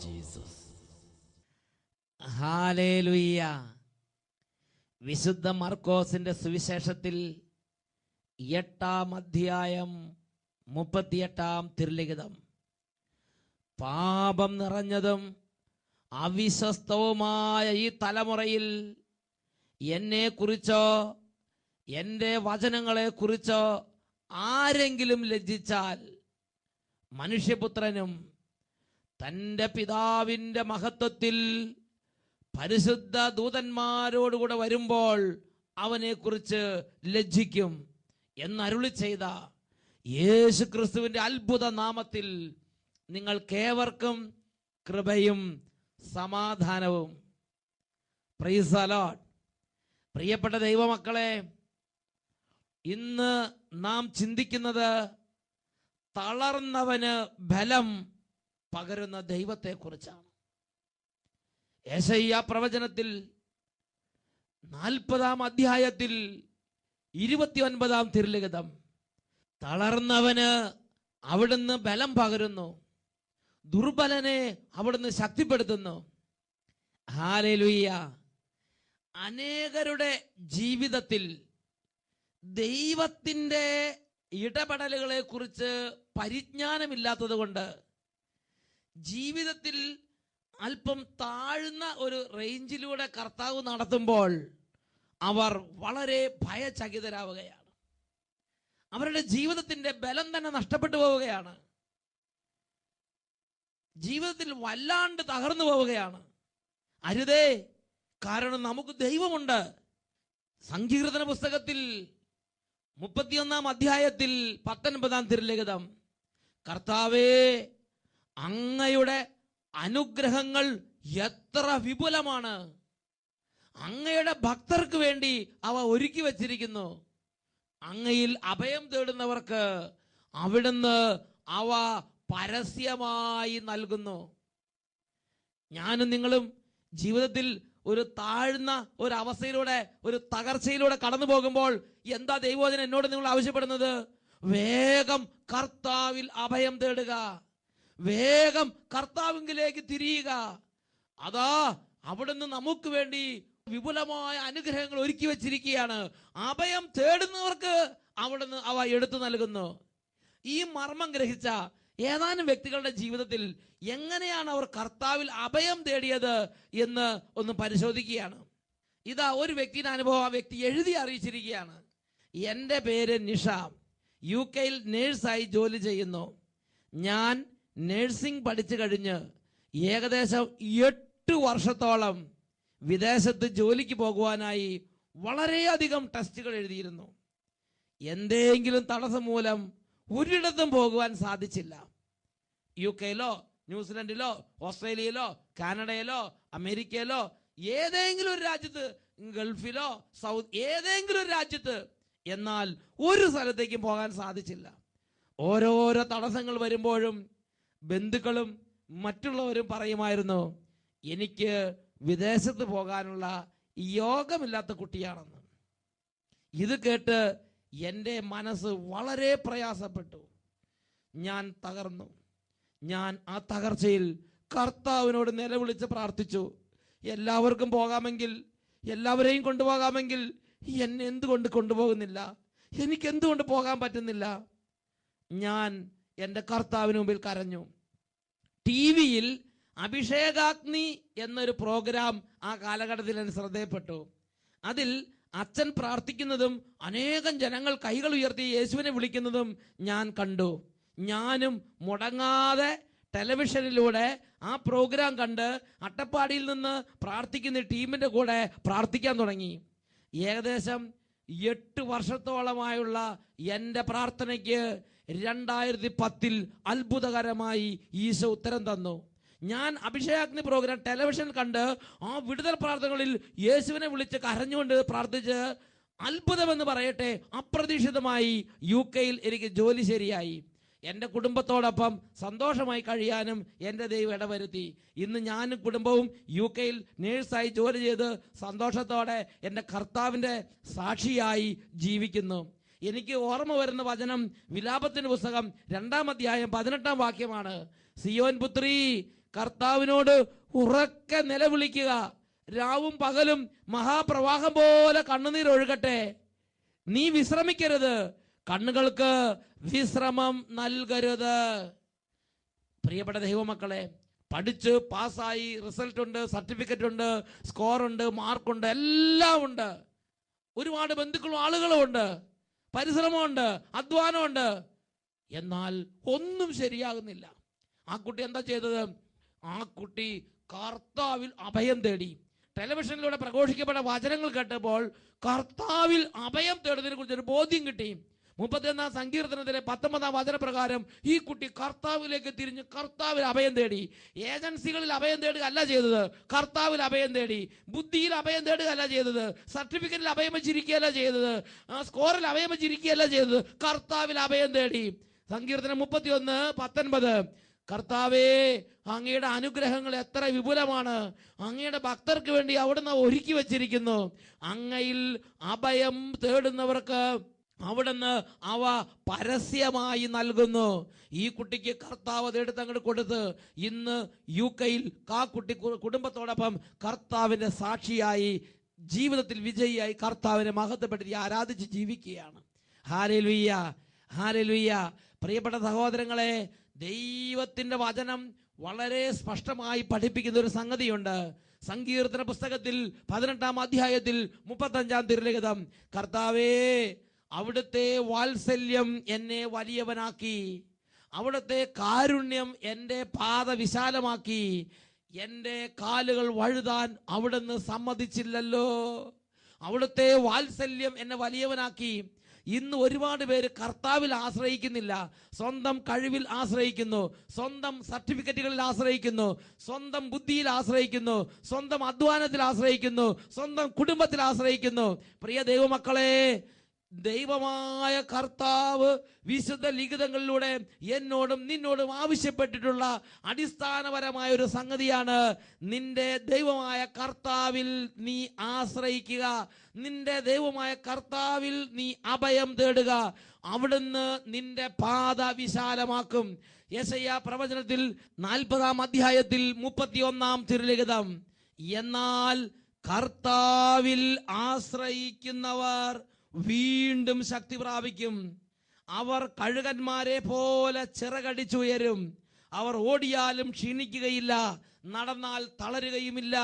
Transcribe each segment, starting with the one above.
Jesus. Hallelujah. വിശുദ്ധ മർക്കോസിന്റെ സുവിശേഷത്തിൽ 8-ാം അധ്യായം 38-ാം തിരുലിഖിതം. പാപം നിറഞ്ഞതും അവിശ്വസ്തവുമായ ഈ തലമുറയിൽ എന്നെക്കുറിച്ചോ എൻ്റെ വചനങ്ങളെക്കുറിച്ചോ ആരെങ്കിലും ലജ്ജിച്ചാൽ മനുഷ്യപുത്രനും തൻ്റെ പിതാവിൻ്റെ മഹത്വത്തിൽ പരിശുദ്ധ ദൂതന്മാരോടുകൂടെ വരുമ്പോൾ അവനെക്കുറിച്ച് ലജ്ജിക്കും എന്നരുളി ചെയ്ത യേശു ക്രിസ്തുവിൻ്റെ അത്ഭുത നാമത്തിൽ നിങ്ങൾക്കേവർക്കും കൃപയും സമാധാനവും. Praise the Lord. പ്രിയപ്പെട്ട ദൈവമക്കളെ, ഇന്ന് നാം ചിന്തിക്കുന്നത് തളർന്നവന് ബലം പകരുന്ന ദൈവത്തെക്കുറിച്ചാണ്. യെശയ്യാ പ്രവചനത്തിൽ 40-ാം അധ്യായത്തിൽ 29-ാം തിരുലിഖിതം, തളർന്നവന് അവിടുന്ന് ബലം പകരുന്നു, ദുർബലനെ അവിടുന്ന് ശക്തിപ്പെടുത്തുന്നു. ഹല്ലേലൂയ. അനേകരുടെ ജീവിതത്തിൽ ദൈവത്തിൻ്റെ ഇടപെടലുകളെ കുറിച്ച് പരിജ്ഞാനമില്ലാത്തത് കൊണ്ട് ജീവിതത്തിൽ അല്പം താഴ്ന്ന ഒരു റേഞ്ചിലൂടെ കർത്താവ് നടത്തുമ്പോൾ അവർ വളരെ ഭയചകിതരാവുകയാണ്. അവരുടെ ജീവിതത്തിന്റെ ബലം തന്നെ നഷ്ടപ്പെട്ടു പോവുകയാണ്. ജീവിതത്തിൽ വല്ലാണ്ട് തകർന്നു പോവുകയാണ്. അരുതേ, കാരണം നമുക്ക് ദൈവമുണ്ട്. സങ്കീർത്തന പുസ്തകത്തിൽ 31-ാം അധ്യായത്തിൽ 19-ാം തിരുലിഖിതം, കർത്താവേ, അങ്ങയുടെ അനുഗ്രഹങ്ങൾ എത്ര വിപുലമാണ്, അങ്ങയുടെ ഭക്തർക്ക് വേണ്ടി അവ ഒരുക്കി വച്ചിരിക്കുന്നു. അങ്ങയിൽ അഭയം തേടുന്നവർക്ക് അവിടുന്ന് അവ പരസ്യമായി നൽകുന്നു. ഞാനും നിങ്ങളും ജീവിതത്തിൽ ഒരു താഴ്ന്ന ഒരു അവസ്ഥയിലൂടെ, ഒരു തകർച്ചയിലൂടെ കടന്നു പോകുമ്പോൾ എന്താ ദൈവവചനം എന്നോട് നിങ്ങൾ ആവശ്യപ്പെടുന്നത്? വേഗം കർത്താവിൽ അഭയം തേടുക, വേഗം കർത്താവിലേക്ക് തിരിയുക. അതാ അവിടുന്ന് നമുക്ക് വേണ്ടി വിപുലമായ അനുഗ്രഹങ്ങൾ ഒരുക്കി വെച്ചിരിക്കുകയാണ്. അഭയം തേടുന്നവർക്ക് അവിടുന്ന് അവ എടുത്തു നൽകുന്നു. ഈ മർമ്മം ഗ്രഹിച്ച ഏതാനും വ്യക്തികളുടെ ജീവിതത്തിൽ എങ്ങനെയാണ് അവർ കർത്താവിൽ അഭയം തേടിയത് എന്ന് ഒന്ന് പരിശോധിക്കുകയാണ്. ഇതാ ഒരു വ്യക്തിയുടെ അനുഭവം ആ വ്യക്തി എഴുതി അറിയിച്ചിരിക്കുകയാണ്. എൻ്റെ പേര് നിഷ, UK-യിൽ നേഴ്സായി ജോലി ചെയ്യുന്നു. ഞാൻ നഴ്സിംഗ് പഠിച്ചു കഴിഞ്ഞ് ഏകദേശം 8 വർഷത്തോളം വിദേശത്ത് ജോലിക്ക് പോകുവാനായി വളരെയധികം ടെസ്റ്റുകൾ എഴുതിയിരുന്നു. എന്തെങ്കിലും തടസ്സം മൂലം ഒരിടത്തും പോകുവാൻ സാധിച്ചില്ല. UK-യിലോ ന്യൂസിലൻഡിലോ ഓസ്ട്രേലിയയിലോ കാനഡയിലോ അമേരിക്കയിലോ ഏതെങ്കിലും ഒരു രാജ്യത്ത്, ഗൾഫിലോ ഏതെങ്കിലും ഒരു രാജ്യത്ത്, എന്നാൽ ഒരു സ്ഥലത്തേക്കും പോകാൻ സാധിച്ചില്ല. ഓരോരോ തടസ്സങ്ങൾ വരുമ്പോഴും ബന്ധുക്കളും മറ്റുള്ളവരും പറയുമായിരുന്നു, എനിക്ക് വിദേശത്ത് പോകാനുള്ള യോഗമില്ലാത്ത കുട്ടിയാണെന്ന്. ഇത് കേട്ട് എൻ്റെ മനസ്സ് വളരെ പ്രയാസപ്പെട്ടു. ഞാൻ തകർന്നു. ഞാൻ ആ തകർച്ചയിൽ കർത്താവിനോട് നിലവിളിച്ച് പ്രാർത്ഥിച്ചു. എല്ലാവർക്കും പോകാമെങ്കിൽ, എല്ലാവരെയും കൊണ്ടുപോകാമെങ്കിൽ എന്നെ എന്തുകൊണ്ട് കൊണ്ടുപോകുന്നില്ല? എനിക്ക് എന്തുകൊണ്ട് പോകാൻ പറ്റുന്നില്ല? ഞാൻ എൻ്റെ കർത്താവിന് മുമ്പിൽ കരഞ്ഞു. TV-യിൽ അഭിഷേകാഗ്നി എന്നൊരു പ്രോഗ്രാം ആ കാലഘട്ടത്തിൽ എന്നെ ശ്രദ്ധയപ്പെട്ടു. അതിൽ അച്ഛൻ പ്രാർത്ഥിക്കുന്നതും അനേകം ജനങ്ങൾ കൈകൾ ഉയർത്തി യേശുവിനെ വിളിക്കുന്നതും ഞാൻ കണ്ടു. ഞാനും മുടങ്ങാതെ ടെലിവിഷനിലൂടെ ആ പ്രോഗ്രാം കണ്ട് അട്ടപ്പാടിയിൽ നിന്ന് പ്രാർത്ഥിക്കുന്ന ടീമിന്റെ കൂടെ പ്രാർത്ഥിക്കാൻ തുടങ്ങി. ഏകദേശം 8 വർഷത്തോളമായുള്ള എൻ്റെ പ്രാർത്ഥനയ്ക്ക് 2010-ൽ അത്ഭുതകരമായി ഈശോ ഉത്തരം തന്നു. ഞാൻ അഭിഷേകാഗ്നി പ്രോഗ്രാം ടെലിവിഷൻ കണ്ട് ആ വിടുതൽ പ്രാർത്ഥനകളിൽ യേശുവിനെ വിളിച്ച് കരഞ്ഞുകൊണ്ട് പ്രാർത്ഥിച്ച്, അത്ഭുതമെന്ന് പറയട്ടെ, അപ്രതീക്ഷിതമായി UK-യിൽ എനിക്ക് ജോലി ശരിയായി. എൻ്റെ കുടുംബത്തോടൊപ്പം സന്തോഷമായി കഴിയാനും എൻ്റെ ദൈവം ഇടവരുത്തി. ഇന്ന് ഞാനും കുടുംബവും UK-യിൽ നേഴ്സായി ജോലി ചെയ്ത് സന്തോഷത്തോടെ എൻ്റെ കർത്താവിൻ്റെ സാക്ഷിയായി ജീവിക്കുന്നു. എനിക്ക് ഓർമ്മ വരുന്ന വചനം വിലാപത്തിന്റെ പുസ്തകം 2-ാം അധ്യായം 18-ാം വാക്യമാണ്. സിയോൻ പുത്രി, കർത്താവിനോട് ഉറക്കെ നിലവിളിക്കുക. രാവും പകലും മഹാപ്രവാഹം പോലെ കണ്ണുനീരൊഴുകട്ടെ. നീ വിശ്രമിക്കരുത്, കണ്ണുകൾക്ക് വിശ്രമം നൽകരുത്. പ്രിയപ്പെട്ട ദൈവമക്കളെ, പഠിച്ച് പാസ്സായി, റിസൾട്ട് ഉണ്ട്, സർട്ടിഫിക്കറ്റ് ഉണ്ട്, സ്കോറുണ്ട്, മാർക്കുണ്ട്, എല്ലാം ഉണ്ട്. ഒരുപാട് ബന്ധുക്കളും ആളുകളും ഉണ്ട്, പരിശ്രമമുണ്ട്, അധ്വാനമുണ്ട്. എന്നാൽ ഒന്നും ശരിയാകുന്നില്ല. ആ കുട്ടി എന്താ ചെയ്തത്? ആ കുട്ടി കർത്താവിൽ അഭയം തേടി. ടെലിവിഷനിലൂടെ പ്രഘോഷിക്കപ്പെട്ട വചനങ്ങൾ കേട്ടപ്പോൾ കർത്താവിൽ അഭയം തേടുന്നതിനെ കുറിച്ച് ഒരു ബോധ്യം കിട്ടി. 31 സങ്കീർത്തനത്തിലെ 19 വചനപ്രകാരം ഈ കുട്ടി കർത്താവിലേക്ക് തിരിഞ്ഞ് കർത്താവിൽ അഭയം തേടി. ഏജൻസികളിൽ അഭയം തേടുക അല്ല ചെയ്തത്, കർത്താവിൽ അഭയം തേടി. ബുദ്ധിയിൽ അഭയം തേടുക അല്ല ചെയ്തത്, സർട്ടിഫിക്കറ്റിൽ അഭയം വെച്ചിരിക്കുകയല്ല ചെയ്തത്, സ്കോറിൽ അഭയം വെച്ചിരിക്കുകയല്ല ചെയ്തത്, കർത്താവിൽ അഭയം തേടി. സങ്കീർത്തനം 31:19, കർത്താവേ, അങ്ങയുടെ അനുഗ്രഹങ്ങൾ എത്ര വിപുലമാണ്, അങ്ങയുടെ ഭക്തർക്ക് വേണ്ടി അവിടുന്ന് ഒരുക്കി വച്ചിരിക്കുന്നു. അങ്ങയിൽ അഭയം തേടുന്നവർക്ക് അവിടുന്ന് അവ പരസ്യമായി നൽകുന്നു. ഈ കുട്ടിക്ക് കർത്താവ് അതെടുത്ത് അങ്ങോട്ട് കൊടുത്ത് ഇന്ന് UK-യിൽ ആ കുട്ടി കുടുംബത്തോടൊപ്പം കർത്താവിന്റെ സാക്ഷിയായി, ജീവിതത്തിൽ വിജയിയായി കർത്താവിനെ മഹത്വപ്പെടുത്തി ആരാധിച്ച് ജീവിക്കുകയാണ്. Hallelujah, hallelujah. പ്രിയപ്പെട്ട സഹോദരങ്ങളെ, ദൈവത്തിന്റെ വചനം വളരെ സ്പഷ്ടമായി പഠിപ്പിക്കുന്ന ഒരു സംഗതിയുണ്ട്. സങ്കീർത്തന പുസ്തകത്തിൽ 18-ാം അധ്യായത്തിൽ 35-ാം തിരുലിഖിതം, കർത്താവേ, അവിടുത്തെ വാത്സല്യം എന്നെ വലിയവനാക്കി, അവിടുത്തെ കാരുണ്യം എൻ്റെ പാത വിശാലമാക്കി, എൻ്റെ കാലുകൾ വഴുതാൻ അവിടുന്ന് സമ്മതിച്ചില്ലല്ലോ. അവിടുത്തെ വാത്സല്യം എന്നെ വലിയവനാക്കി. ഇന്ന് ഒരുപാട് പേര് കർത്താവിൽ ആശ്രയിക്കുന്നില്ല, സ്വന്തം കഴിവിൽ ആശ്രയിക്കുന്നു, സ്വന്തം സർട്ടിഫിക്കറ്റുകളിൽ ആശ്രയിക്കുന്നു, സ്വന്തം ബുദ്ധിയിൽ ആശ്രയിക്കുന്നു, സ്വന്തം അധ്വാനത്തിൽ ആശ്രയിക്കുന്നു, സ്വന്തം കുടുംബത്തിൽ ആശ്രയിക്കുന്നു. പ്രിയ ദൈവമക്കളെ, ദൈവമായ കർത്താവ് വിശുദ്ധ ലിഖിതങ്ങളിലൂടെ എന്നോടും നിന്നോടും ആവശ്യപ്പെട്ടിട്ടുള്ള അടിസ്ഥാനപരമായ ഒരു സംഗതിയാണ്, നിന്റെ ദൈവമായ കർത്താവിൽ നീ ആശ്രയിക്കുക, നിന്റെ ദൈവമായ കർത്താവിൽ നീ അഭയം തേടുക, അവിടുന്ന് നിന്റെ പാത വിശാലമാക്കും. യെശയ്യാ പ്രവചനത്തിൽ 40-ാം അധ്യായത്തിൽ 31-ാം തിരുലിഖിതം, എന്നാൽ കർത്താവിൽ ആശ്രയിക്കുന്നവർ വീണ്ടും ശക്തി പ്രാപിക്കും, അവർ കഴുകന്മാരെ പോലെ ചിറകടിച്ചുയരും, അവർ ഓടിയാലും ക്ഷീണിക്കുകയില്ല, നടന്നാൽ തളരുകയുമില്ല.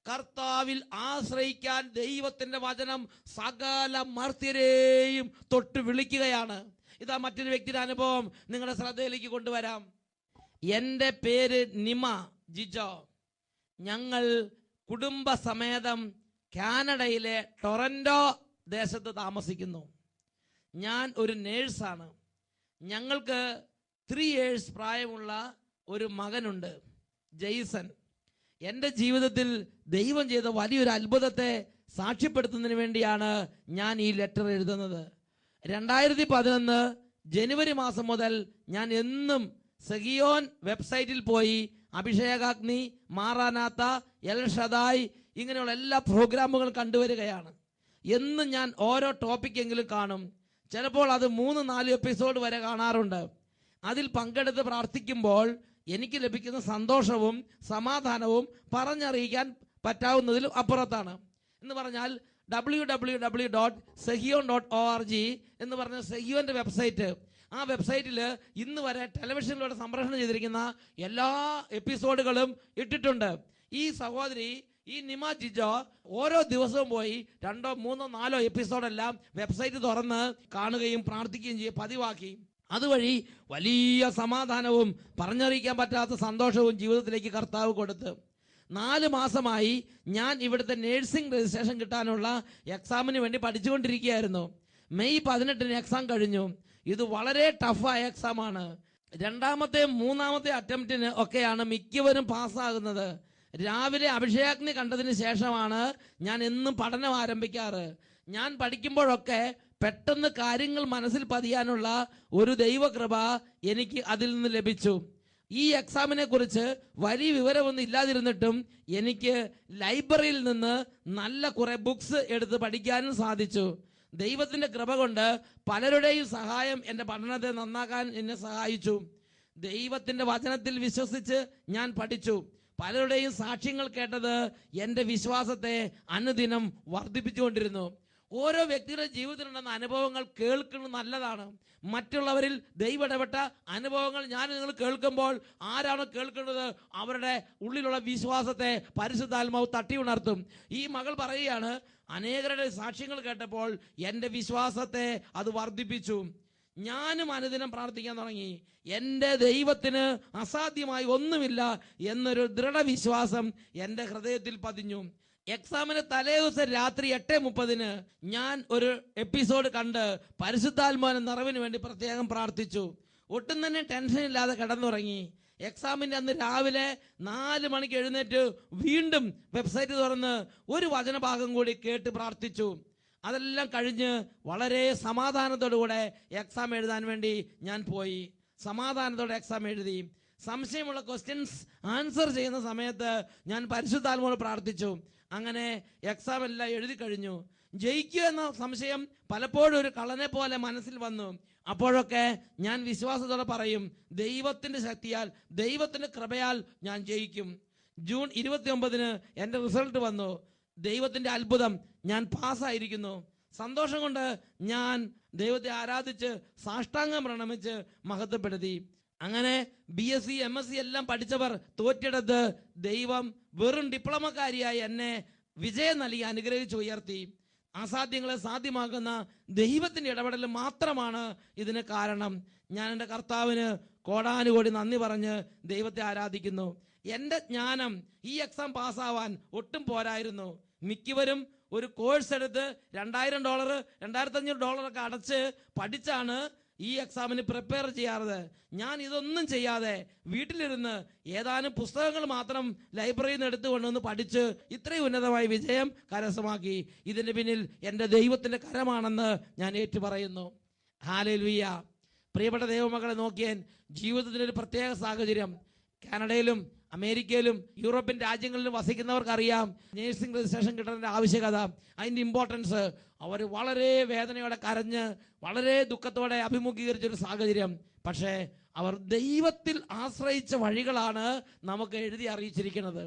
കർത്താവിൽ ആശ്രയിക്കാൻ ദൈവത്തിന്റെ വചനം സകല മർത്യരെയും തൊട്ട് വിളിക്കുകയാണ്. ഇതാ മറ്റൊരു വ്യക്തിയുടെ അനുഭവം നിങ്ങളുടെ ശ്രദ്ധയിലേക്ക് കൊണ്ടുവരാം. എൻ്റെ പേര് നിമ ജിജോ. ഞങ്ങൾ കുടുംബസമേതം കാനഡയിലെ ടൊറന്റോ ദേശത്ത് താമസിക്കുന്നു. ഞാൻ ഒരു നേഴ്സാണ്. ഞങ്ങൾക്ക് 3 years പ്രായമുള്ള ഒരു മകനുണ്ട്, ജെയ്സൺ. എൻ്റെ ജീവിതത്തിൽ ദൈവം ചെയ്ത വലിയൊരു അത്ഭുതത്തെ സാക്ഷ്യപ്പെടുത്തുന്നതിന് വേണ്ടിയാണ് ഞാൻ ഈ ലെറ്റർ എഴുതുന്നത്. 2011 ജനുവരി മാസം മുതൽ ഞാൻ എന്നും സെഹിയോൻ വെബ്സൈറ്റിൽ പോയി അഭിഷേകാഗ്നി, മാറാനാത്ത, എൽ ഷദായ് ഇങ്ങനെയുള്ള എല്ലാ പ്രോഗ്രാമുകളും കണ്ടുവരികയാണ്. എന്നും ഞാൻ ഓരോ ടോപ്പിക്കെങ്കിലും കാണും. ചിലപ്പോൾ അത് 3-4 എപ്പിസോഡ് വരെ കാണാറുണ്ട്. അതിൽ പങ്കെടുത്ത് പ്രാർത്ഥിക്കുമ്പോൾ എനിക്ക് ലഭിക്കുന്ന സന്തോഷവും സമാധാനവും പറഞ്ഞറിയിക്കാൻ പറ്റാവുന്നതിലും അപ്പുറത്താണ്. എന്ന് പറഞ്ഞാൽ www.sehion.org എന്ന് പറഞ്ഞ സെഹിയോന്റെ വെബ്സൈറ്റ്, ആ വെബ്സൈറ്റിൽ ഇന്ന് വരെ ടെലിവിഷനിലൂടെ സംപ്രേഷണം ചെയ്തിരിക്കുന്ന എല്ലാ എപ്പിസോഡുകളും ഇട്ടിട്ടുണ്ട്. ഈ സഹോദരി, ഈ നിമ ജിജോ, ഓരോ ദിവസവും പോയി 2, 3, 4 എപ്പിസോഡെല്ലാം വെബ്സൈറ്റ് തുറന്ന് കാണുകയും പ്രാർത്ഥിക്കുകയും ചെയ്യും പതിവാക്കി. അതുവഴി വലിയ സമാധാനവും പറഞ്ഞറിയിക്കാൻ പറ്റാത്ത സന്തോഷവും ജീവിതത്തിലേക്ക് കർത്താവ് കൊടുത്ത് 4 മാസമായി ഞാൻ ഇവിടുത്തെ നേഴ്സിംഗ് രജിസ്ട്രേഷൻ കിട്ടാനുള്ള എക്സാമിന് വേണ്ടി പഠിച്ചുകൊണ്ടിരിക്കുകയായിരുന്നു. മെയ് 18-ന് എക്സാം കഴിഞ്ഞു. ഇത് വളരെ ടഫായ എക്സാമാണ്. 2ാമത്തെ 3ാമത്തെ അറ്റംപ്റ്റിന് ഒക്കെയാണ് മിക്കവരും പാസ്സാകുന്നത്. രാവിലെ അഭിഷേകാഗ്നി കണ്ടതിന് ശേഷമാണ് ഞാൻ എന്നും പഠനം ആരംഭിക്കാറ്. ഞാൻ പഠിക്കുമ്പോഴൊക്കെ പെട്ടെന്ന് കാര്യങ്ങൾ മനസ്സിൽ പതിയാനുള്ള ഒരു ദൈവകൃപ എനിക്ക് അതിൽ നിന്ന് ലഭിച്ചു. ഈ എക്സാമിനെ കുറിച്ച് വലിയ വിവരമൊന്നും ഇല്ലാതിരുന്നിട്ടും എനിക്ക് ലൈബ്രറിയിൽ നിന്ന് നല്ല കുറെ ബുക്സ് എടുത്ത് പഠിക്കാനും സാധിച്ചു. ദൈവത്തിന്റെ കൃപ കൊണ്ട് പലരുടെയും സഹായം എൻ്റെ പഠനത്തെ നന്നാക്കാൻ എന്നെ സഹായിച്ചു. ദൈവത്തിന്റെ വചനത്തിൽ വിശ്വസിച്ച് ഞാൻ പഠിച്ചു. പലരുടെയും സാക്ഷ്യങ്ങൾ കേട്ടത് എൻ്റെ വിശ്വാസത്തെ അനുദിനം വർദ്ധിപ്പിച്ചുകൊണ്ടിരുന്നു. ഓരോ വ്യക്തിയുടെ ജീവിതത്തിലുണ്ടെന്ന അനുഭവങ്ങൾ കേൾക്കുന്നത് നല്ലതാണ്. മറ്റുള്ളവരിൽ ദൈവം ഇടപെട്ട അനുഭവങ്ങൾ ഞാൻ നിങ്ങൾ കേൾക്കുമ്പോൾ ആരാണ് കേൾക്കുന്നത്? അവരുടെ ഉള്ളിലുള്ള വിശ്വാസത്തെ പരിശുദ്ധാത്മാവ് തട്ടി ഉണർത്തും. ഈ മകൾ പറയുകയാണ്, അനേകരുടെ സാക്ഷ്യങ്ങൾ കേട്ടപ്പോൾ എൻ്റെ വിശ്വാസത്തെ അത് വർദ്ധിപ്പിച്ചു. ഞാനും അനുദിനം പ്രാർത്ഥിക്കാൻ തുടങ്ങി. എൻ്റെ ദൈവത്തിന് അസാധ്യമായി ഒന്നുമില്ല എന്നൊരു ദൃഢവിശ്വാസം എൻ്റെ ഹൃദയത്തിൽ പതിഞ്ഞു. എക്സാമിന് തലേ ദിവസം രാത്രി 8:30 ഞാൻ ഒരു എപ്പിസോഡ് കണ്ട് പരിശുദ്ധാത്മാവിന്റെ നിറവിന് വേണ്ടി പ്രത്യേകം പ്രാർത്ഥിച്ചു. ഒട്ടും തന്നെ ടെൻഷൻ ഇല്ലാതെ കിടന്നുറങ്ങി. എക്സാമിന്റെ അന്ന് രാവിലെ 4 മണിക്ക് എഴുന്നേറ്റ് വീണ്ടും വെബ്സൈറ്റ് തുറന്ന് ഒരു വചനഭാഗം കൂടി കേട്ട് പ്രാർത്ഥിച്ചു. അതെല്ലാം കഴിഞ്ഞ് വളരെ സമാധാനത്തോടുകൂടെ എക്സാം എഴുതാൻ വേണ്ടി ഞാൻ പോയി. സമാധാനത്തോടെ എക്സാം എഴുതി. സംശയമുള്ള ക്വസ്റ്റ്യൻസ് ആൻസർ ചെയ്യുന്ന സമയത്ത് ഞാൻ പരിശുദ്ധാത്മാവോട് പ്രാർത്ഥിച്ചു. അങ്ങനെ എക്സാം എല്ലാം എഴുതി കഴിഞ്ഞു. ജയിക്കുക എന്ന സംശയം പലപ്പോഴും ഒരു കള്ളനെ പോലെ മനസ്സിൽ വന്നു. അപ്പോഴൊക്കെ ഞാൻ വിശ്വാസത്തോടെ പറയും, ദൈവത്തിന്റെ ശക്തിയാൽ, ദൈവത്തിന്റെ കൃപയാൽ ഞാൻ ജയിക്കും. ജൂൺ 29 എൻ്റെ റിസൾട്ട് വന്നു. ദൈവത്തിന്റെ അത്ഭുതം, ഞാൻ പാസ്സായിരിക്കുന്നു. സന്തോഷം കൊണ്ട് ഞാൻ ദൈവത്തെ ആരാധിച്ച് സാഷ്ടാംഗം പ്രണമിച്ച് മഹത്വപ്പെടുത്തി. അങ്ങനെ BSc MSc എല്ലാം പഠിച്ചവർ തോറ്റെടുത്ത് ദൈവം വെറും ഡിപ്ലോമക്കാരിയായി എന്നെ വിജയം നൽകി അനുഗ്രഹിച്ച് ഉയർത്തി. അസാധ്യങ്ങളെ സാധ്യമാക്കുന്ന ദൈവത്തിന്റെ ഇടപെടൽ മാത്രമാണ് ഇതിന് കാരണം. ഞാൻ എൻ്റെ കർത്താവിന് കോടാനുകോടി നന്ദി പറഞ്ഞ് ദൈവത്തെ ആരാധിക്കുന്നു. എൻ്റെ ജ്ഞാനം ഈ എക്സാം പാസ്സാവാൻ ഒട്ടും പോരായിരുന്നു. മിക്കവരും ഒരു കോഴ്സ് എടുത്ത് $2000 $2500 ഒക്കെ അടച്ച് പഠിച്ചാണ് ഈ എക്സാമിന് പ്രിപ്പയർ ചെയ്യാറ്. ഞാൻ ഇതൊന്നും ചെയ്യാതെ വീട്ടിലിരുന്ന് ഏതാനും പുസ്തകങ്ങൾ മാത്രം ലൈബ്രറിയിൽ നിന്ന് എടുത്തുകൊണ്ടുവന്ന് പഠിച്ച് ഇത്രയും ഉന്നതമായ വിജയം കരസ്ഥമാക്കി. ഇതിന് പിന്നിൽ എൻ്റെ ദൈവത്തിന്റെ കരമാണെന്ന് ഞാൻ ഏറ്റുപറയുന്നു. ഹല്ലേലൂയ. പ്രിയപ്പെട്ട ദൈവമക്കളെ, നോക്കിയാൻ ജീവിതത്തിൻ്റെ ഒരു പ്രത്യേക സാഹചര്യം. കാനഡയിലും അമേരിക്കയിലും യൂറോപ്യൻ രാജ്യങ്ങളിലും വസിക്കുന്നവർക്കറിയാം നേഴ്സിംഗ് രജിസ്ട്രേഷൻ കിട്ടേണ്ട ആവശ്യകത, അതിൻ്റെ ഇമ്പോർട്ടൻസ്. അവർ വളരെ വേദനയോടെ കരഞ്ഞ് വളരെ ദുഃഖത്തോടെ അഭിമുഖീകരിച്ചൊരു സാഹചര്യം. പക്ഷേ അവർ ദൈവത്തിൽ ആശ്രയിച്ച വഴികളാണ് നമുക്ക് എഴുതി അറിയിച്ചിരിക്കുന്നത്.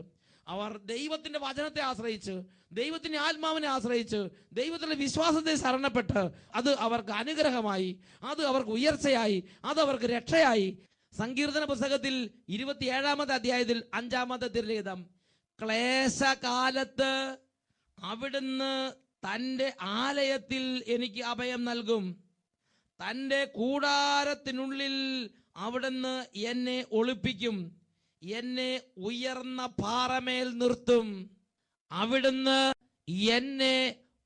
അവർ ദൈവത്തിന്റെ വചനത്തെ ആശ്രയിച്ച്, ദൈവത്തിന്റെ ആത്മാവിനെ ആശ്രയിച്ച്, ദൈവത്തിന്റെ വിശ്വാസത്തെ ശരണപ്പെട്ട്, അത് അവർക്ക് അനുഗ്രഹമായി, അത് അവർക്ക് ഉയർച്ചയായി, അത് അവർക്ക് രക്ഷയായി. സങ്കീർത്തന പുസ്തകത്തിൽ 27-ാമത്തെ അധ്യായത്തിൽ 5-ാമത്തെ തിരുലിഖിതം, ക്ലേശകാലത്ത് അവിടുന്ന് തൻ്റെ ആലയത്തിൽ എനിക്ക് അഭയം നൽകും, തൻ്റെ കൂടാരത്തിനുള്ളിൽ അവിടുന്ന് എന്നെ ഒളിപ്പിക്കും, എന്നെ ഉയർന്ന പാറമേൽ നിർത്തും. അവിടുന്ന് എന്നെ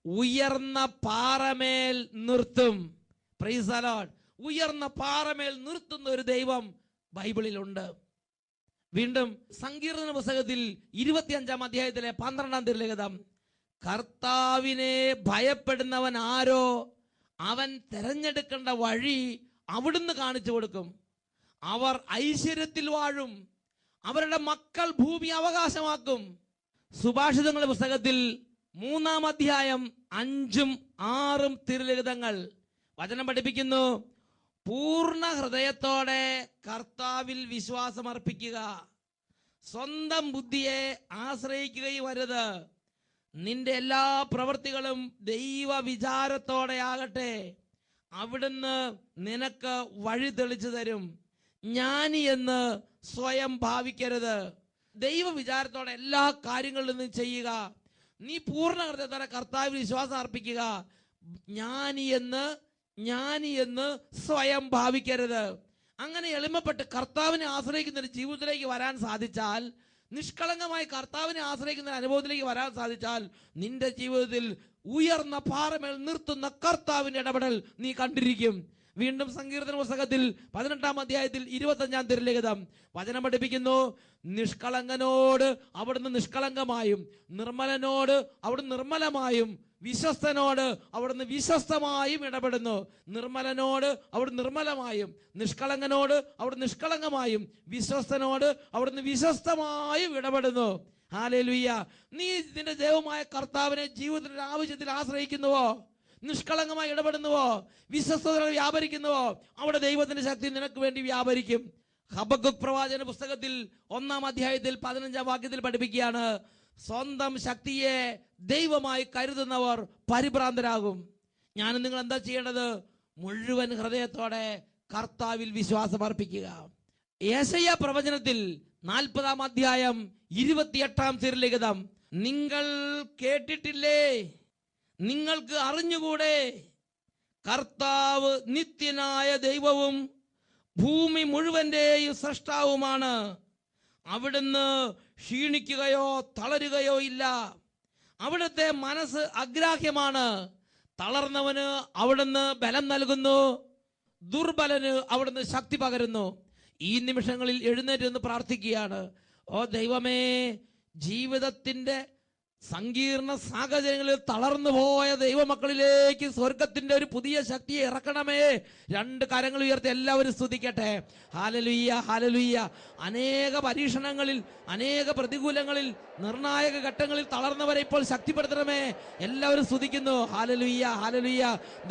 ഉയർന്ന പാറമേൽ നിർത്തും. Praise the Lord. ഉയർന്ന പാറമേൽ നിർത്തുന്ന ഒരു ദൈവം ബൈബിളിലുണ്ട്. വീണ്ടും സങ്കീർത്തന പുസ്തകത്തിൽ 25-ാം അധ്യായത്തിലെ 12-ാം തിരുലിഖിതം, കർത്താവിനെ ഭയപ്പെടുന്നവൻ ആരോ അവൻ തെരഞ്ഞെടുക്കേണ്ട വഴി അവിടുന്ന് കാണിച്ചു കൊടുക്കും. അവർ ഐശ്വര്യത്തിൽ വാഴും, അവരുടെ മക്കൾ ഭൂമി അവകാശമാക്കും. സുഭാഷിതങ്ങളുടെ പുസ്തകത്തിൽ 3-ാം അധ്യായം 5-ഉം 6-ഉം തിരുലിഖിതങ്ങൾ വചനം പഠിപ്പിക്കുന്നു, പൂർണ്ണ ഹൃദയത്തോടെ കർത്താവിൽ വിശ്വാസമർപ്പിക്കുക, സ്വന്തം ബുദ്ധിയെ ആശ്രയിക്കുകയും അരുത്, നിന്റെ എല്ലാ പ്രവൃത്തികളും ദൈവ വിചാരത്തോടെ ആകട്ടെ, അവിടുന്ന് നിനക്ക് വഴി തെളിച്ചു തരും. ജ്ഞാനി എന്ന് സ്വയം ഭാവിക്കരുത്. ദൈവ വിചാരത്തോടെ എല്ലാ കാര്യങ്ങളിൽ നിന്നും ചെയ്യുക. നീ പൂർണ്ണ ഹൃദയത്തോടെ കർത്താവിൽ വിശ്വാസം അർപ്പിക്കുക. ജ്ഞാനി എന്ന് സ്വയം ഭാവിക്കരുത്. അങ്ങനെ എളിമപ്പെട്ട് കർത്താവിനെ ആശ്രയിക്കുന്ന ഒരു ജീവിതത്തിലേക്ക് വരാൻ സാധിച്ചാൽ, നിഷ്കളങ്കമായി കർത്താവിനെ ആശ്രയിക്കുന്ന അനുഭവത്തിലേക്ക് വരാൻ സാധിച്ചാൽ, നിന്റെ ജീവിതത്തിൽ ഉയർന്ന പാറമേൽ നിർത്തുന്ന കർത്താവിന്റെ ഇടപെടൽ നീ കണ്ടിരിക്കും. വീണ്ടും സങ്കീർത്തന പുസ്തകത്തിൽ 18-ാം അധ്യായത്തിൽ 25-ാം തിരുലിഖിതം വചനം പഠിപ്പിക്കുന്നു, നിഷ്കളങ്കനോട് അവിടുന്ന് നിഷ്കളങ്കമായും, നിർമ്മലനോട് അവിടുന്ന് നിർമ്മലമായും, വിശ്വസ്തനോട് അവിടുന്ന് വിശ്വസ്തമായും ഇടപെടുന്നു. നിർമ്മലനോട് അവിടുന്ന് നിർമ്മലമായും, നിഷ്കളങ്കനോട് അവിടുന്ന് നിഷ്കളങ്കമായും, വിശ്വസ്തനോട് അവിടുന്ന് വിശ്വസ്തമായും ഇടപെടുന്നു. ഹല്ലേലൂയ. നീ നിന്റെ ദൈവമായ കർത്താവിനെ ജീവിതത്തിന്റെ ആവശ്യത്തിൽ ആശ്രയിക്കുന്നുവോ? നിഷ്കളങ്കമായി ഇടപെടുന്നുവോ? വിശ്വസ്തയോടെ വ്യാപരിക്കുന്നുവോ? അവിടെ ദൈവത്തിന്റെ ശക്തി നിനക്ക് വേണ്ടി വ്യാപരിക്കും. ഹബക്കൂക്ക് പ്രവാചകന്റെ പുസ്തകത്തിൽ 1-ാം അധ്യായത്തിൽ 15-ാം വാക്യത്തിൽ പഠിപ്പിക്കുകയാണ്, സ്വന്തം ശക്തിയെ ദൈവമായി കരുതുന്നവർ പരിഭ്രാന്തരാകും. ഞാനും നിങ്ങൾ എന്താ ചെയ്യേണ്ടത്? മുഴുവൻ ഹൃദയത്തോടെ കർത്താവിൽ വിശ്വാസം അർപ്പിക്കുക. യെശയ്യാ പ്രവചനത്തിൽ 40-ാം അധ്യായം 28-ാം തിരുലിഖിതം, നിങ്ങൾ കേട്ടിട്ടില്ലേ, നിങ്ങൾക്ക് അറിഞ്ഞുകൂടെ, കർത്താവ് നിത്യനായ ദൈവവും ഭൂമി മുഴുവന്റെയും സൃഷ്ടാവുമാണ്. അവിടുന്ന് ക്ഷീണിക്കുകയോ തളരുകയോ ഇല്ല. അവിടുത്തെ മനസ്സ് അഗ്രാഹ്യമാണ്. തളർന്നവന് അവിടുന്ന് ബലം നൽകുന്നു, ദുർബലന് അവിടുന്ന് ശക്തി പകരുന്നു. ഈ നിമിഷങ്ങളിൽ എഴുന്നേറ്റ് നിന്ന് പ്രാർത്ഥിക്കുകയാണ്. ഓ ദൈവമേ, ജീവിതത്തിന്റെ സങ്കീർണ സാഹചര്യങ്ങളിൽ തളർന്നു പോയ ദൈവമക്കളിലേക്ക് സ്വർഗത്തിന്റെ ഒരു പുതിയ ശക്തിയെ ഇറക്കണമേ. 2 കരങ്ങൾ ഉയർത്തി എല്ലാവരും സ്തുതിക്കട്ടെ. Hallelujah, hallelujah. അനേക പരീക്ഷണങ്ങളിൽ, അനേക പ്രതികൂലങ്ങളിൽ, നിർണായക ഘട്ടങ്ങളിൽ തളർന്നവരെ ഇപ്പോൾ ശക്തിപ്പെടുത്തണമേ. എല്ലാവരും സ്തുതിക്കുന്നു. Hallelujah, hallelujah.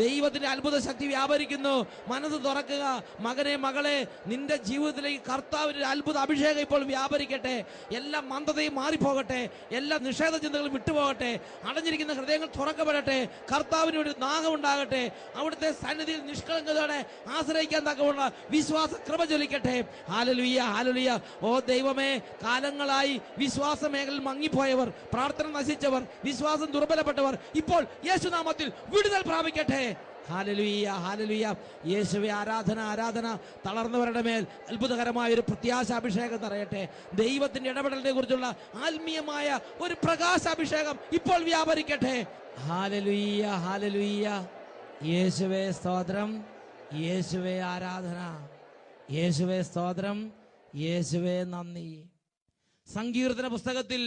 ദൈവത്തിന്റെ അത്ഭുത ശക്തി വ്യാപരിക്കുന്നു. മനസ്സ് തുറക്കുക. മകനെ, മകളെ, നിന്റെ ജീവിതത്തിലേക്ക് കർത്താവിന്റെ ഒരു അത്ഭുത അഭിഷേകം ഇപ്പോൾ വ്യാപരിക്കട്ടെ. എല്ലാ മന്ദതയും മാറിപ്പോകട്ടെ. എല്ലാ നിഷേധ ചിന്തകളും വിട്ടുപോകട്ടെ. അടഞ്ഞിരിക്കുന്ന ഹൃദയങ്ങൾ തുറക്കപ്പെടട്ടെ. കർത്താവിന് ഒരു ദാഹം ഉണ്ടാകട്ടെ. അവിടുത്തെ സന്നിധിയിൽ നിഷ്കളങ്കതയോടെ ആശ്രയിക്കാൻ തക്കമുള്ള വിശ്വാസ കൃപ ജ്വലിക്കട്ടെ. Hallelujah, hallelujah. ഓ ദൈവമേ, കാലങ്ങളായി വിശ്വാസ മേഖലയിൽ മങ്ങിപ്പോയവർ, പ്രാർത്ഥന നശിച്ചവർ, വിശ്വാസം ദുർബലപ്പെട്ടവർ ഇപ്പോൾ യേശുനാമത്തിൽ വിടുതൽ പ്രാപിക്കട്ടെ. Hallelujah, hallelujah. യേശുവേ, ആരാധന, ആരാധന. തളർന്നവരുടെ മേൽ അത്ഭുതകരമായ ഒരു പ്രത്യാശാഭിഷേകം നിറയട്ടെ. ദൈവത്തിന്റെ ഇടപെടലിനെ കുറിച്ചുള്ള ആത്മീയമായ ഒരു പ്രകാശാഭിഷേകം ഇപ്പോൾ വ്യാപരിക്കട്ടെ. Hallelujah, hallelujah. യേശുവേ സ്തോത്രം, യേശുവേ ആരാധന, യേശുവേ സ്തോത്രം, യേശുവേ നന്ദി. സങ്കീർത്തന പുസ്തകത്തിൽ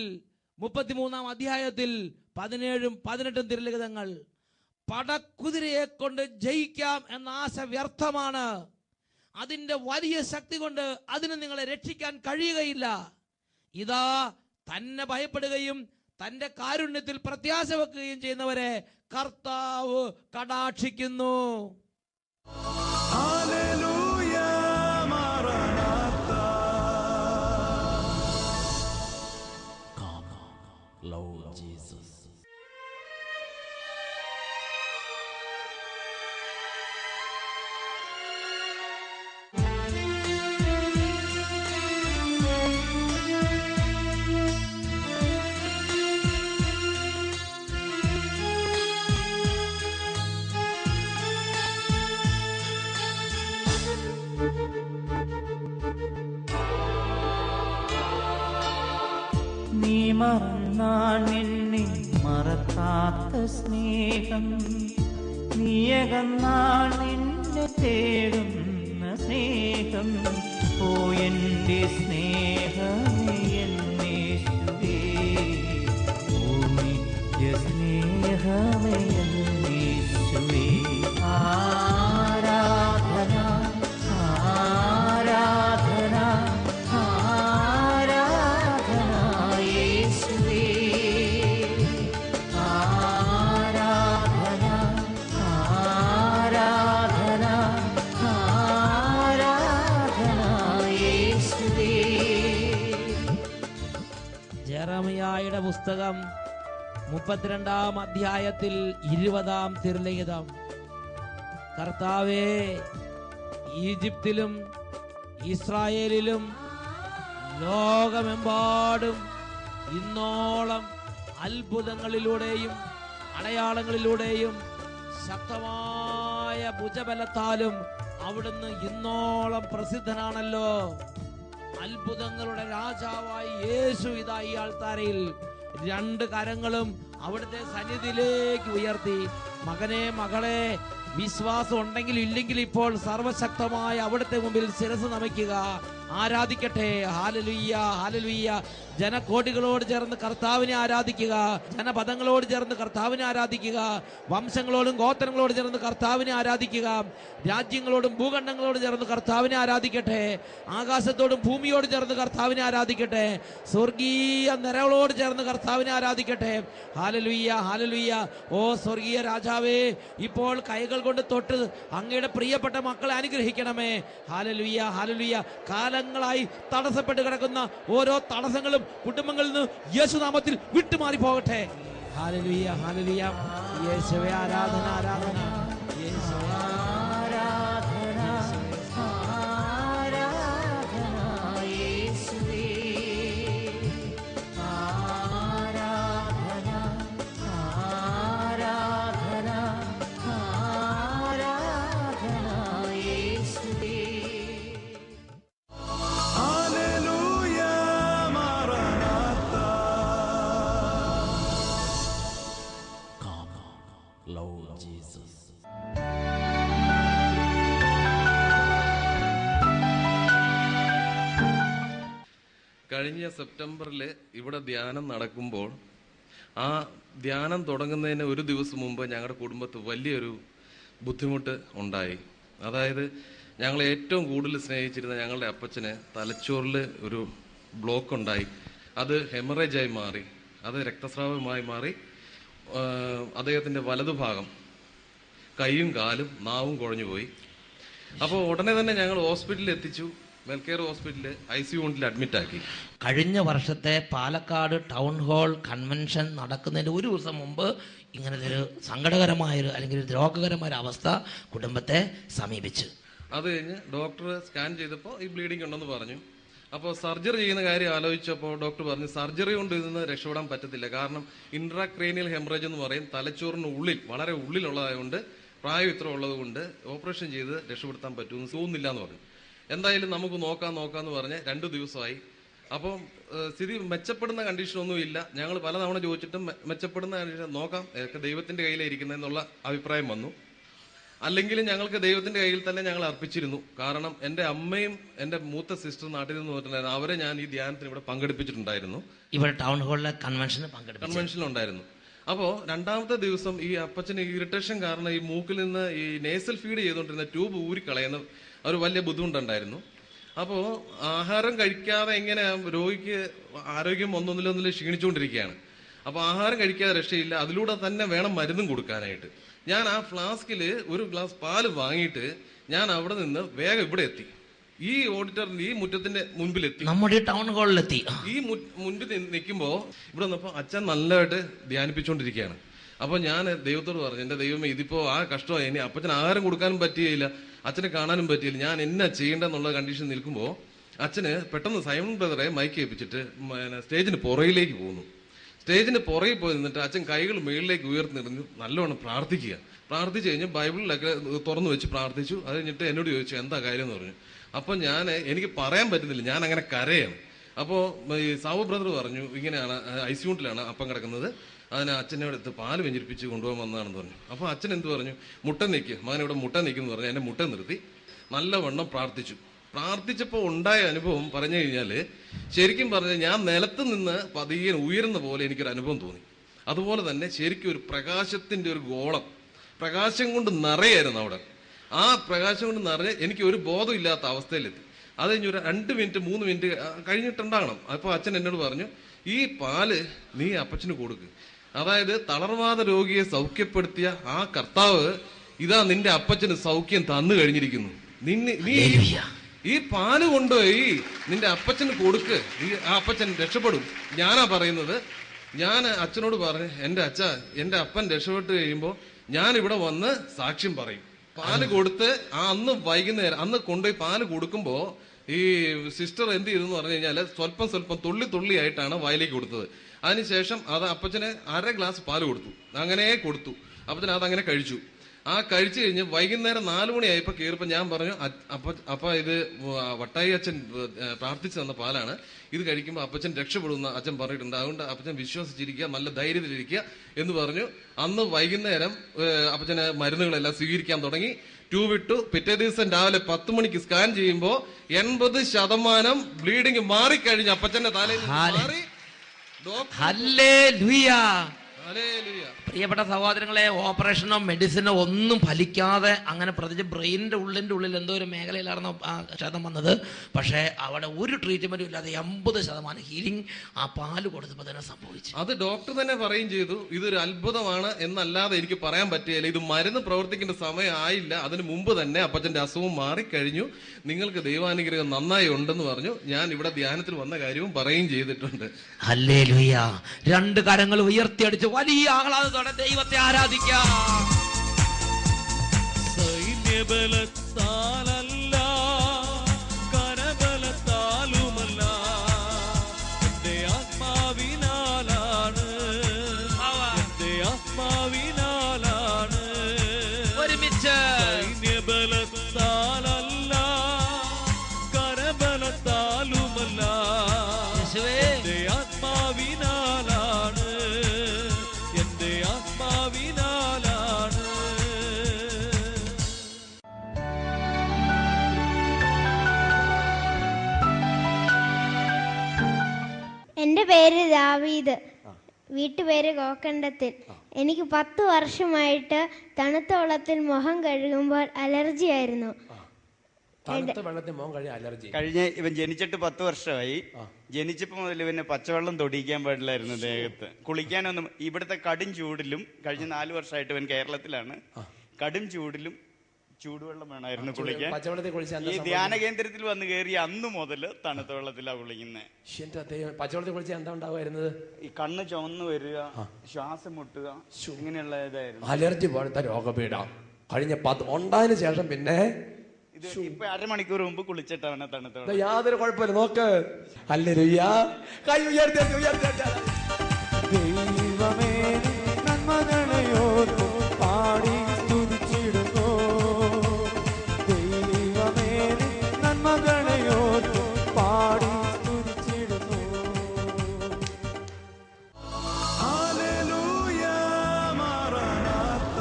33-ാം അധ്യായത്തിൽ 17-ഉം 18-ഉം തിരുലിഖിതങ്ങൾ, പടക്കുതിരയെ കൊണ്ട് ജയിക്കാം എന്ന ആശ വ്യർത്ഥമാണ്. അതിന്റെ വലിയ ശക്തി കൊണ്ട് അതിന് നിങ്ങളെ രക്ഷിക്കാൻ കഴിയുകയില്ല. ഇതാ, തന്നെ ഭയപ്പെടുകയും തന്റെ കാരുണ്യത്തിൽ പ്രത്യാശ വെക്കുകയും ചെയ്യുന്നവരെ കർത്താവ് കടാക്ഷിക്കുന്നു. Lord Jesus. നീ മറന്നാൽ നിന്നെ മറക്കാത്ത സ്നേഹം, നീയകന്നാൽ നിന്നെ തേടുന്ന സ്നേഹം. ഓ എന്റെ സ്നേഹമേ, എന്നേശുവേ, ഓ നിത്യ സ്നേഹമേ, എന്നേശുവേ. ആരാധന, ആരാധന, യെരമ്യായുടെ പുസ്തകം 32-ാം അധ്യായത്തിൽ 20-ാം തിരുലിഖിതം, കർത്താവേ, ഈജിപ്തിലും ഇസ്രായേലിലും ലോകമെമ്പാടും ഇന്നോളം അത്ഭുതങ്ങളിലൂടെയും അടയാളങ്ങളിലൂടെയും ശക്തമായ ഭുജബലത്താലും അവിടുന്ന് ഇന്നോളം പ്രസിദ്ധനാണല്ലോ. അത്ഭുതങ്ങളുടെ രാജാവായി യേശു ഇതാ ഈ ആൾത്താരയിൽ 2 കരങ്ങളും അവിടുത്തെ സന്നിധിയിലേക്ക് ഉയർത്തി. മകനെ, മകളെ, വിശ്വാസം ഉണ്ടെങ്കിലും ഇല്ലെങ്കിലും ഇപ്പോൾ സർവശക്തമായ അവിടുത്തെ മുമ്പിൽ ശിരസ് നമിക്കുക, ആരാധിക്കട്ടെ. Hallelujah, hallelujah. ജനകോടികളോട് ചേർന്ന് കർത്താവിനെ ആരാധിക്കുക, ജനപദങ്ങളോട് ചേർന്ന് കർത്താവിനെ ആരാധിക്കുക, വംശങ്ങളോടും ഗോത്രങ്ങളോട് ചേർന്ന് കർത്താവിനെ ആരാധിക്കുക, രാജ്യങ്ങളോടും ഭൂഖണ്ഡങ്ങളോട് ചേർന്ന് കർത്താവിനെ ആരാധിക്കട്ടെ, ആകാശത്തോടും ഭൂമിയോട് ചേർന്ന് കർത്താവിനെ ആരാധിക്കട്ടെ, സ്വർഗീയ നിരകളോട് ചേർന്ന് കർത്താവിനെ ആരാധിക്കട്ടെ. Hallelujah, hallelujah. ഓ സ്വർഗീയ രാജാവേ, ഇപ്പോൾ കൈകൾ കൊണ്ട് തൊട്ട് അങ്ങയുടെ പ്രിയപ്പെട്ട മക്കളെ അനുഗ്രഹിക്കണമേ. Hallelujah, hallelujah. കാലങ്ങളായി കാലങ്ങളായി തടസ്സപ്പെട്ട് കിടക്കുന്ന ഓരോ തടസ്സങ്ങളും കുടുംബങ്ങളിൽ നിന്ന് യേശുനാമത്തിൽ വിട്ടുമാറി പോകട്ടെ. Hallelujah, hallelujah. യേശുവേ ആരാധന, ആരാധന. യേശുവേ ആരാധന, ആരാധന യേശുവേ. ആരാധന, ആരാധന, ആരാധന യേശുവേ. കഴിഞ്ഞ സെപ്റ്റംബറിൽ ഇവിടെ ധ്യാനം നടക്കുമ്പോൾ ആ ധ്യാനം തുടങ്ങുന്നതിന് ഒരു ദിവസം മുമ്പ് ഞങ്ങളുടെ കുടുംബത്തിൽ വലിയൊരു ബുദ്ധിമുട്ട് ഉണ്ടായി. അതായത് ഞങ്ങൾ ഏറ്റവും കൂടുതൽ സ്നേഹിച്ചിരുന്ന ഞങ്ങളുടെ അപ്പച്ചന് തലച്ചോറിൽ ഒരു ബ്ലോക്ക് ഉണ്ടായി. അത് ഹെമറേജായി മാറി, അത് രക്തസ്രാവമായി മാറി. അദ്ദേഹത്തിൻ്റെ വലതുഭാഗം കൈയും കാലും നാവും കുഴഞ്ഞു പോയി. അപ്പോൾ ഉടനെ തന്നെ ഞങ്ങൾ ഹോസ്പിറ്റലിൽ എത്തിച്ചു. വെൽകെയർ ഹോസ്പിറ്റലിൽ ICU യൂണിറ്റിൽ അഡ്മിറ്റാക്കി. കഴിഞ്ഞ വർഷത്തെ പാലക്കാട് ടൗൺ ഹാൾ കൺവെൻഷൻ നടക്കുന്നതിന് ഒരു ദിവസം മുമ്പ് ഇങ്ങനത്തെ ഒരു സങ്കടകരമായൊരു അല്ലെങ്കിൽ ഒരു രോഗകരമായ അവസ്ഥ കുടുംബത്തെ സമീപിച്ചു. അത് കഴിഞ്ഞ് ഡോക്ടർ സ്കാൻ ചെയ്തപ്പോൾ ഈ ബ്ലീഡിംഗ് ഉണ്ടെന്ന് പറഞ്ഞു. അപ്പോൾ സർജറി ചെയ്യുന്ന കാര്യം ആലോചിച്ചപ്പോൾ ഡോക്ടർ പറഞ്ഞു സർജറി കൊണ്ട് ഇതിന്ന് രക്ഷപ്പെടാൻ പറ്റത്തില്ല. കാരണം ഇൻട്രാക്രേനിയൽ ഹെമറേജ് എന്ന് പറയും, തലച്ചോറിന് ഉള്ളിൽ വളരെ ഉള്ളിലുള്ളതായതുകൊണ്ട് പ്രായം ഇത്ര ഉള്ളത് കൊണ്ട് ഓപ്പറേഷൻ ചെയ്ത് രക്ഷപ്പെടുത്താൻ പറ്റുമെന്ന് തോന്നുന്നില്ല എന്ന് പറഞ്ഞു. എന്തായാലും നമുക്ക് നോക്കാമെന്ന് പറഞ്ഞ് 2 ദിവസമായി. അപ്പം സ്ഥിതി മെച്ചപ്പെടുന്ന കണ്ടീഷനൊന്നും ഇല്ല. ഞങ്ങൾ പലതവണ ചോദിച്ചിട്ടും മെച്ചപ്പെടുന്ന കണ്ടീഷൻ നോക്കാം, ഒക്കെ ദൈവത്തിന്റെ കയ്യിലിരിക്കുന്നതെന്നുള്ള അഭിപ്രായം വന്നു. അല്ലെങ്കിലും ഞങ്ങൾക്ക് ദൈവത്തിന്റെ കയ്യിൽ തന്നെ ഞങ്ങൾ അർപ്പിച്ചിരുന്നു. കാരണം എൻ്റെ അമ്മയും എൻ്റെ മൂത്ത സിസ്റ്റർ നാട്ടിൽ നിന്ന് വന്നിട്ടുണ്ടായിരുന്നു. അവരെ ഞാൻ ഈ ധ്യാനത്തിന് ഇവിടെ പങ്കെടുപ്പിച്ചിട്ടുണ്ടായിരുന്നു. ഇവിടെ ടൗൺ ഹാളിലെ കൺവെൻഷനുണ്ടായിരുന്നു. അപ്പോൾ 2ാമത്തെ ദിവസം ഈ അപ്പച്ചന് ഇറിറ്റേഷൻ കാരണം ഈ മൂക്കിൽ നിന്ന് ഈ നേസൽ ഫീഡ് ചെയ്തുകൊണ്ടിരുന്ന ട്യൂബ് ഊരിക്കളയുന്ന ഒരു വലിയ ബുദ്ധിമുട്ടുണ്ടായിരുന്നു. അപ്പോൾ ആഹാരം കഴിക്കാതെ എങ്ങനെ രോഗിക്ക് ആരോഗ്യം ഒന്നൊന്നിലൊന്നിൽ ക്ഷീണിച്ചുകൊണ്ടിരിക്കുകയാണ്. അപ്പോൾ ആഹാരം കഴിക്കാതെ രക്ഷയില്ല, അതിലൂടെ തന്നെ വേണം മരുന്നും കൊടുക്കാനായിട്ട്. ഞാൻ ആ ഫ്ലാസ്കിൽ ഒരു ഗ്ലാസ് പാല് വാങ്ങിയിട്ട് ഞാൻ അവിടെ നിന്ന് വേഗം ഇവിടെ എത്തി. ഈ ഓഡിറ്ററിന്റെ ഈ മുറ്റത്തിന്റെ മുൻപിലെത്തി, നമ്മുടെ ടൗൺ ഹാളിലെത്തി. ഈ മുൻപിൽ നിൽക്കുമ്പോൾ ഇവിടെ നിന്നപ്പോൾ അച്ഛൻ നല്ലതായിട്ട് ധ്യാനിപ്പിച്ചുകൊണ്ടിരിക്കുകയാണ്. അപ്പൊ ഞാൻ ദൈവത്തോട് പറഞ്ഞു, എന്റെ ദൈവമേ ഇതിപ്പോ ആ കഷ്ടമായി, ഇനി അപ്പച്ചന് ആഹാരം കൊടുക്കാനും പറ്റിയില്ല, അച്ഛനെ കാണാനും പറ്റിയില്ല, ഞാൻ എന്നാ ചെയ്യേണ്ടെന്നുള്ള കണ്ടീഷൻ നിൽക്കുമ്പോൾ അച്ഛന് പെട്ടെന്ന് സൈമൺ ബ്രദറെ മൈക്ക് ഏൽപ്പിച്ചിട്ട് സ്റ്റേജിന് പുറകിലേക്ക് പോകുന്നു. സ്റ്റേജിന് പുറകിൽ പോയി നിന്നിട്ട് അച്ഛൻ കൈകൾ മുകളിലേക്ക് ഉയർത്തിനിറഞ്ഞു നല്ലോണം പ്രാർത്ഥിക്കുക. പ്രാർത്ഥിച്ചു കഴിഞ്ഞ് ബൈബിളിലൊക്കെ തുറന്നു വെച്ച് പ്രാർത്ഥിച്ചു. അത് കഴിഞ്ഞിട്ട് എന്നോട് ചോദിച്ചു എന്താ കാര്യം എന്ന് പറഞ്ഞു. അപ്പൊ എനിക്ക് പറയാൻ പറ്റുന്നില്ല, ഞാൻ അങ്ങനെ കരയാണ്. അപ്പോൾ ഈ സാവു ബ്രദർ പറഞ്ഞു ഇങ്ങനെയാണ് ICU യൂണിറ്റിലാണ് അപ്പം കിടക്കുന്നത്, അതിന് അച്ഛനെ അടുത്ത് പാല് വെഞ്ചരിപ്പിച്ച് കൊണ്ടുപോകാൻ വന്നതാണെന്ന് പറഞ്ഞു. അപ്പോൾ അച്ഛൻ എന്ത് പറഞ്ഞു, മുട്ട നിൽക്കുക മകൻ ഇവിടെ മുട്ട നിൽക്കുന്നു പറഞ്ഞു. എന്നെ മുട്ട നിർത്തി നല്ലവണ്ണം പ്രാർത്ഥിച്ചു. പ്രാർത്ഥിച്ചപ്പോൾ ഉണ്ടായ അനുഭവം പറഞ്ഞു കഴിഞ്ഞാൽ ശരിക്കും പറഞ്ഞാൽ ഞാൻ നിലത്ത് നിന്ന് പതിയെ ഉയരുന്ന പോലെ എനിക്കൊരു അനുഭവം തോന്നി. അതുപോലെ തന്നെ ശരിക്കും ഒരു പ്രകാശത്തിന്റെ ഒരു ഗോളം, പ്രകാശം കൊണ്ട് നിറയായിരുന്നു അവിടെ. ആ പ്രകാശം കൊണ്ട് നിറഞ്ഞ് എനിക്ക് ഒരു ബോധം ഇല്ലാത്ത അവസ്ഥയിലെത്തി. അത് കഴിഞ്ഞ് ഒരു 2 മിനിറ്റ് 3 മിനിറ്റ് കഴിഞ്ഞിട്ടുണ്ടാകണം. അപ്പോൾ അച്ഛൻ എന്നോട് പറഞ്ഞു, ഈ പാല് നീ അപ്പച്ചന് കൊടുക്ക്. അതായത് തളർവാദ രോഗിയെ സൗഖ്യപ്പെടുത്തിയ ആ കർത്താവ് ഇതാ നിന്റെ അപ്പച്ചന് സൗഖ്യം തന്നു കഴിഞ്ഞിരിക്കുന്നു. നീ ഈ പാല് കൊണ്ടുപോയി നിന്റെ അപ്പച്ചന് കൊടുക്ക്, ആ അപ്പച്ചൻ രക്ഷപ്പെടും. ഞാനാ പറയുന്നത്. ഞാൻ അച്ഛനോട് പറഞ്ഞു, എന്റെ അപ്പൻ രക്ഷപ്പെട്ട് കഴിയുമ്പോൾ ഞാൻ ഇവിടെ വന്ന് സാക്ഷ്യം പറയും. പാല് കൊടുത്ത് അന്ന് വൈകുന്നേരം അന്ന് കൊണ്ടുപോയി പാല് കൊടുക്കുമ്പോ ഈ സിസ്റ്റർ എന്ത് ചെയ്തെന്ന് പറഞ്ഞു കഴിഞ്ഞാല് സ്വല്പം തുള്ളി ആയിട്ടാണ് വായിലേക്ക് കൊടുത്തത്. അതിനുശേഷം അത് അപ്പച്ചന് 1/2 ഗ്ലാസ് പാല് കൊടുത്തു. അങ്ങനെ കൊടുത്തു. അപ്പച്ചൻ അതങ്ങനെ കഴിച്ചു. ആ കഴിച്ചു കഴിഞ്ഞ് വൈകുന്നേരം 4 മണിയായപ്പോ കയറിയപ്പോ ഞാൻ പറഞ്ഞു, അപ്പ ഇത് വട്ടായി അച്ഛൻ പ്രാർത്ഥിച്ചു തന്ന പാലാണ്, ഇത് കഴിക്കുമ്പോൾ അപ്പച്ചൻ രക്ഷപ്പെടുന്ന അച്ഛൻ പറഞ്ഞിട്ടുണ്ട്, അതുകൊണ്ട് അപ്പച്ചൻ വിശ്വസിച്ചിരിക്കുക, നല്ല ധൈര്യത്തിലിരിക്കുക എന്ന് പറഞ്ഞു. അന്ന് വൈകുന്നേരം അപ്പച്ചന് മരുന്നുകളെല്ലാം സ്വീകരിക്കാൻ തുടങ്ങി. ട്യൂബ് ഇട്ടു. പിറ്റേ ദിവസം രാവിലെ 10 മണിക്ക് സ്കാൻ ചെയ്യുമ്പോൾ 80% ബ്ലീഡിങ് മാറിക്കഴിഞ്ഞു. അപ്പച്ചന്റെ തലയിൽ മാറി. ഹല്ലേലൂയ. പ്രിയപ്പെട്ട സഹോദരങ്ങളെ, ഓപ്പറേഷനോ മെഡിസിനോ ഒന്നും ഫലിക്കാതെ അങ്ങനെ പ്രത്യേകിച്ച് ബ്രെയിനിന്റെ ഉള്ളിൽ എന്തോ ഒരു മേഖലയിലായിരുന്നു ആ ക്ഷതം വന്നത്. പക്ഷേ അവിടെ ഒരു ട്രീറ്റ്മെന്റും ഇല്ലാതെ 80% ഹീലിംഗ് ആ പാല് കൊടുത്തപ്പോൾ തന്നെ സംഭവിച്ചു. അത് ഡോക്ടർ തന്നെ പറയുകയും ചെയ്തു, ഇതൊരു അത്ഭുതമാണ് എന്നല്ലാതെ എനിക്ക് പറയാൻ പറ്റുകയില്ല. ഇത് മരുന്ന് പ്രവർത്തിക്കേണ്ട സമയം ആയില്ല, അതിന് മുമ്പ് തന്നെ അപ്പച്ചന്റെ അസുഖം മാറിക്കഴിഞ്ഞു, നിങ്ങൾക്ക് ദൈവാനുഗ്രഹം നന്നായി ഉണ്ടെന്ന് പറഞ്ഞു. ഞാൻ ഇവിടെ ധ്യാനത്തിൽ വന്ന കാര്യവും പറയുകയും ചെയ്തിട്ടുണ്ട്. ഹല്ലേലൂയ. 2 കരങ്ങൾ ഉയർത്തിയടിച്ച് വലിയ ആഹ്ലാദത്തോടെ ദൈവത്തെ ആരാധിക്കാം. സൈന്യബലത്താലല്ല, കരബലത്താലുമല്ല, എന്റെ ആത്മാവിനാലാണ്, എന്റെ ആത്മാവിനാലാണ്. ഒരുമിച്ച് സൈന്യബലത്താലല്ല, കരബലത്താലുമല്ല, എന്റെ ആത്മാവിനാലാണ്, എന്റെ ആത്മാവിനാലാണ്. എൻ്റെ പേര് ദാവീദ്, വീട്ടുപേര് കോക്കണ്ടത്തിൽ. എനിക്ക് 10 വർഷമായിട്ട് തണുത്ത വെള്ളത്തിൽ മുഖം കഴുകുമ്പോൾ അലർജി ആയിരുന്നു. കഴിഞ്ഞ ഇവൻ ജനിച്ചിട്ട് 10 വർഷമായി. ജനിച്ചപ്പോ മുതൽ ഇവന് പച്ചവെള്ളം തൊടിയിക്കാൻ പാടില്ലായിരുന്നു ദേഹത്ത്. കുളിക്കാനൊന്നും. ഇവിടുത്തെ കടും ചൂടിലും കഴിഞ്ഞ 4 വർഷമായിട്ട് ഇവൻ കേരളത്തിലാണ്. കടും ചൂടിലും ചൂടുവെള്ളം വേണമായിരുന്നു കുളിക്കാൻ. ഈ ധ്യാന കേന്ദ്രത്തിൽ വന്ന് കയറി അന്ന് മുതൽ തണുത്ത വെള്ളത്തിലാ കുളിക്കുന്നത്. പച്ചവെള്ളത്തിൽ കുളിച്ചാൽ എന്താ ഉണ്ടാവുമായിരുന്നത്? ഈ കണ്ണ് ചുവന്ന് വരിക, ശ്വാസം മുട്ടുക, ഇങ്ങനെയുള്ള ഇതായിരുന്നു. അലർജി പോലത്തെ രോഗപീഠ കഴിഞ്ഞ ഉണ്ടായതിനു ശേഷം പിന്നെ ഇത് ഇപ്പൊ 1/2 മണിക്കൂർ മുമ്പ് കുളിച്ചിട്ടവനെ തണുത്ത വെള്ളം. യാതൊരു കുഴപ്പമില്ല. നോക്ക്. ഹല്ലേലൂയ. കൈ ഉയർത്തി ദൈവമേ നന്മകളെയോർത്തു പാടി സ്തുതിച്ചിടുന്നു. ദൈവമേ നന്മകളെയോർത്തു പാടി സ്തുതിച്ചിടുന്നു. ഹല്ലേലൂയ മാറാനാത്ത.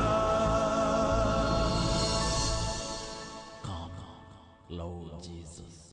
Lord Jesus.